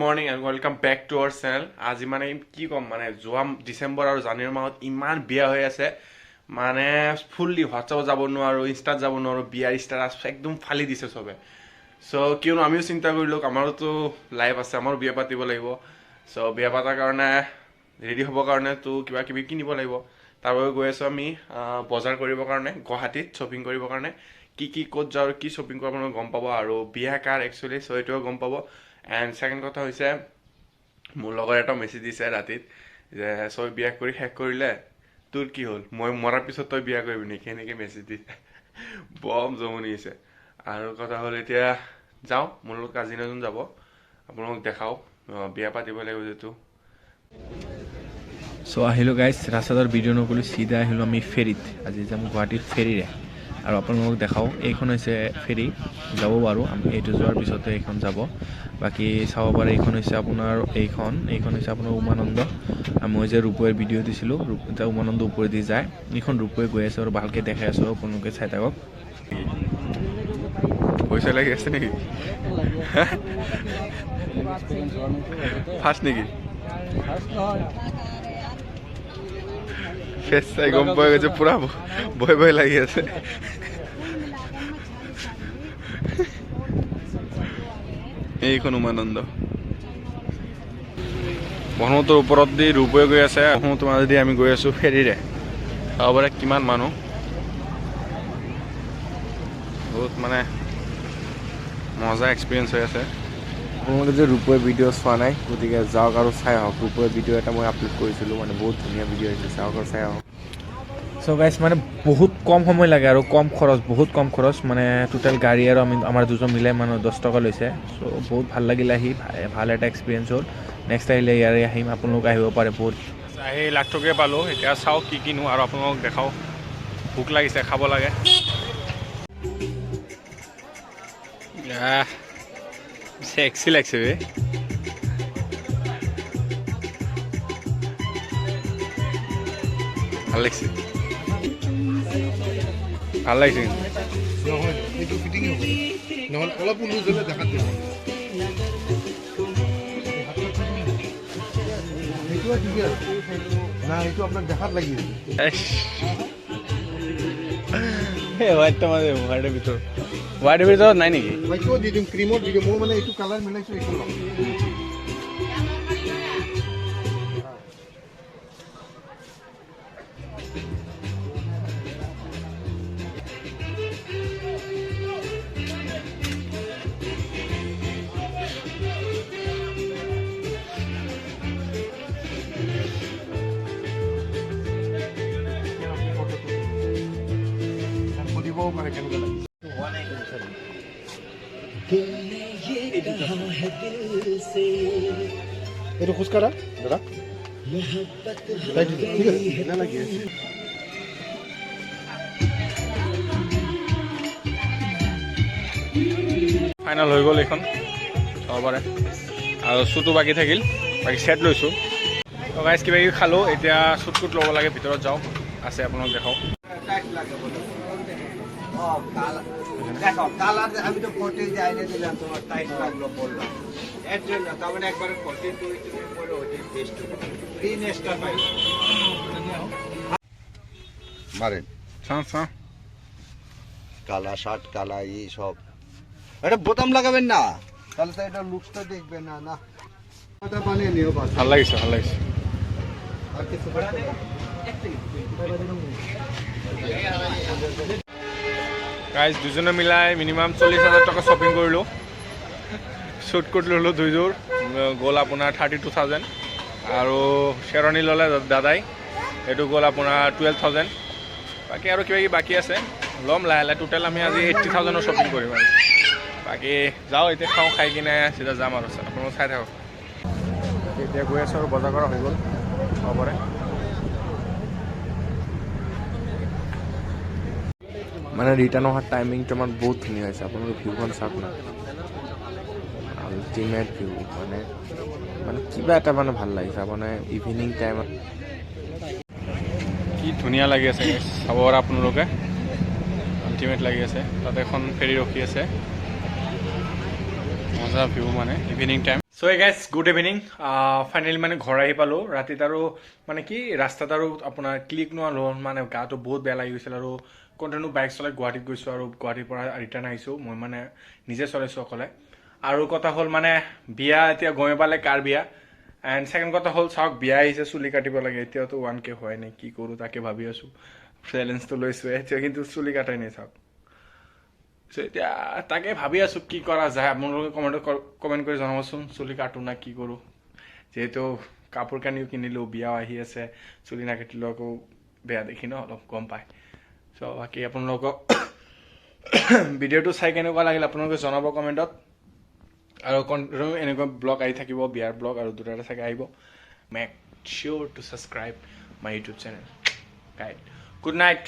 Morning and welcome back to our channel. আজি মানে কি ক'ম, মানে যোৱা ডিচেম্বৰ আৰু জানুৱাৰী মাহত ইমান বিয়া হৈ আছে, মানে ফুল্লি হোৱাটছআপত যাব নোৱাৰোঁ, ইনষ্টাত যাব নোৱাৰোঁ, বিয়াৰ ষ্টেটাছ একদম ফালি দিছে চবে। চ' কিয়নো আমিও চিন্তা কৰিলোঁ, আমাৰোতো লাইফ আছে, আমাৰো বিয়া পাতিব লাগিব। চ' বিয়া পতাৰ কাৰণে ৰেডি হ'বৰ কাৰণেতো কিবা কিবি কিনিব লাগিব। তাৰ বাবে গৈ আছোঁ আমি বজাৰ কৰিবৰ কাৰণে, গুৱাহাটীত শ্বপিং কৰিবৰ কাৰণে। কি ক'ত যাওঁ আৰু কি শ্বপিং কৰোঁ আপোনালোকে গম পাব, আৰু বিয়া কাৰ একচুৱেলি চ' এইটোও গম পাব। এণ্ড ছেকেণ্ড কথা হৈছে, মোৰ লগৰ এটা মেছেজ দিছে ৰাতিত যে চব বিয়া কৰি শেষ কৰিলে, তোৰ কি হ'ল, মই মৰাৰ পিছত তই বিয়া কৰিবি নেকি, সেনেকৈ মেছেজ দিছে। বম জমনি হৈছে। আৰু কথা হ'ল এতিয়া যাওঁ, মোৰ লগত কাজিন এজন যাব, আপোনালোকক দেখাওঁ, বিয়া পাতিব লাগিব যিহেতু। চ' আহিলোঁ গাইজ, ৰাস্তাৰ ভিডিঅ' নকৰিলোঁ, চিধা আহিলোঁ আমি ফেৰীত। আজি যাম গুৱাহাটীত ফেৰীৰে, আৰু আপোনালোকক দেখাওঁ। এইখন হৈছে ফেৰী, যাব বাৰু আমি এইটো যোৱাৰ পিছতে এইখন যাব। বাকী চাব পাৰে, এইখন হৈছে আপোনাৰ এইখন হৈছে আপোনাৰ উমানন্দ। মই যে ৰূপৈৰ ভিডিঅ' দিছিলোঁ, এতিয়া উমানন্দ ওপৰেদি যায়, এইখন ৰূপৈ গৈ আছে আৰু ভালকৈ দেখাই আছোঁ, আপোনালোকে চাই থাকক। পইচা লাগি আছে নেকি? ফাৰ্ষ্ট নেকি? ফেচ চাই গম পোৱা গৈছে, পুৰা ভয় ভয় লাগি আছে। এইখন উমানন্দ, ব্ৰহ্মপুত্ৰৰ ওপৰত দি ৰূপৈ গৈ আছে, ব্ৰহ্মপুত্ৰৰ মাজেদি আমি গৈ আছোঁ ফেৰীৰে। চাব পাৰে কিমান মানুহ, বহুত মানে মজা এক্সপিৰিয়েঞ্চ হৈ আছে। আপোনালোকে যে ৰূপৈ ভিডিঅ' চোৱা নাই, গতিকে যাওক আৰু চাই আহক। ৰূপৈ ভিডিঅ' এটা মই আপলোড কৰিছিলোঁ, মানে বহুত ধুনীয়া ভিডিঅ' আহিছে, চাওক আৰু চাই আহক। চ' গাইজ, মানে বহুত কম সময় লাগে আৰু কম খৰচ, বহুত কম খৰচ, মানে টোটেল গাড়ী আৰু আমাৰ দুজন মিলাই মানে 10 টকা লৈছে। চ' বহুত ভাল লাগিল আহি, ভাল এটা এক্সপিৰিয়েঞ্চ হ'ল। নেক্সট আহিলে ইয়াৰে আহিম, আপোনালোক আহিব পাৰে। বহুত আহি লাখ টকীয়া পালোঁ, এতিয়া চাওক কি কিনো আৰু আপোনালোকক দেখাওঁ। ভোক লাগিছে, খাব লাগে। চেক্সি লাগছে বে। ভাল লাগিছে, ভাল লাগিছে। নহয় এইটো ফিটিং হ'ব, নহ'লে অলপ লুজ হ'লে দেখাত দিব। সেইটো ঠিকে আছে না, এইটো আপোনাক দেখাত লাগি আছে। হোৱাইটৰ ভিতৰত নাই নেকি? এইটো দি দিম, ক্ৰীমত দি দিম। মই মানে এইটো কালাৰ মিলাইছোঁ, এইটো ল'ম। সুধিবও পাৰে কেনেকুৱা লাগিছে। এইটো খোজকাঢ়া দাদা, ঠিক আছে, নালাগে। ফাইনেল হৈ গ'ল এইখন, চাব পাৰে। আৰু শ্বুটো বাকী থাকিল, বাকী ছেট লৈছোঁ। তো গাইজ কিবা কিবি খালোঁ, এতিয়া শ্বুট ল'ব লাগে, ভিতৰত যাওঁ, আছে আপোনাক দেখাওঁ। দেখো কালার আমি তো ফটো যাইলে দিলাম, তোমার টাইট লাগলো বললাম, এর জন্য তার মানে একবার ফটো তুমি বলো ওই টেস্ট গ্রিন এক্সট্রা পাই মারেন আচ্ছা, কালা শার্ট কালা এই সব, এটা বোতাম লাগাবেন না, তাহলে তো এটা লুকসটা দেখবেন না। না এটা বানিয়ে নিও, ভাল লাগিছে, ভাল লাগিছে। আর কিছু গাইজ দুজনে মিলাই মিনিমাম 40,000 টকা শ্বপিং কৰিলোঁ। শ্বুট কোট ল'লোঁ দুইযোৰ, গ'ল আপোনাৰ 32,000। আৰু শ্বেৰৱানী ল'লে দাদাই, সেইটো গ'ল আপোনাৰ 12,000। বাকী আৰু কিবা কিবি বাকী আছে, ল'ম লাহে লাহে। টোটেল আমি আজি 80,000ৰ শ্বপিং কৰিম আৰু। বাকী যাওঁ, এতিয়া খাওঁ, খাই কিনে চিধা যাম আৰু। আপোনালোক চাই থাকক। এতিয়া গৈ আছোঁ আৰু বজাৰ কৰা হৈ গ'ল, হ'ব পাৰে। মানে ৰিটাৰ্ণ অহাৰ টাইমিংটো আমাৰ বহুত ধুনীয়া হৈছে, আপোনালোকে ভিউখন চাওক না, আল্টিমেট ভিউ। মানে কিবা এটা মানে ভাল লাগিছে, মানে ইভিনিং টাইমত কি ধুনীয়া লাগি আছে চাব পাৰে আপোনালোকে, আল্টিমেট লাগি আছে। তাতে এখন ফেৰী ৰখি আছে, মজা ভিউ, মানে ইভিনিং টাইম। চ' গাইজ গুড ইভিনিং ফাইনেলি মানে ঘৰ আহি পালোঁ ৰাতিত আৰু মানে কি ৰাস্তাত আৰু আপোনাৰ ক্লিক নোহোৱা হ'ল মানে গাটো বহুত বেয়া লাগি গৈছিল আৰু কণ্টিনিউ বাইক চলাই গুৱাহাটীত গৈছোঁ আৰু গুৱাহাটীৰ পৰা ৰিটাৰ্ণ আহিছোঁ মই মানে নিজে চলাইছোঁ অকলে আৰু কথা হ'ল মানে বিয়া এতিয়া গমে পালে কাৰ বিয়া এণ্ড ছেকেণ্ড কথা হ'ল চাওক বিয়া আহিছে চুলি কাটিব লাগে এতিয়াতো 1K হোৱাই নাই কি কৰোঁ তাকে ভাবি আছোঁ চেলেঞ্জটো লৈছোঁ এতিয়া কিন্তু চুলি কাটাই নাই চাওক চ' এতিয়া তাকে ভাবি আছোঁ কি কৰা যায় আপোনালোকে কমেণ্ট কৰি জনাবচোন চুলি কাটো না কি কৰোঁ যিহেতু কাপোৰ কানিও কিনিলোঁ বিয়াও আহি আছে চুলি নাকাটিলেও আকৌ বেয়া দেখি ন অলপ গম পায় চ' বাকী আপোনালোকক ভিডিঅ'টো চাই কেনেকুৱা লাগিল আপোনালোকে জনাব কমেণ্টত আৰু কণ্টিনিউ এনেকুৱা ব্লগ আহি থাকিব বিয়াৰ ব্লগ আৰু দুটা চাগে আহিব make sure to subscribe my YouTube channel guide good night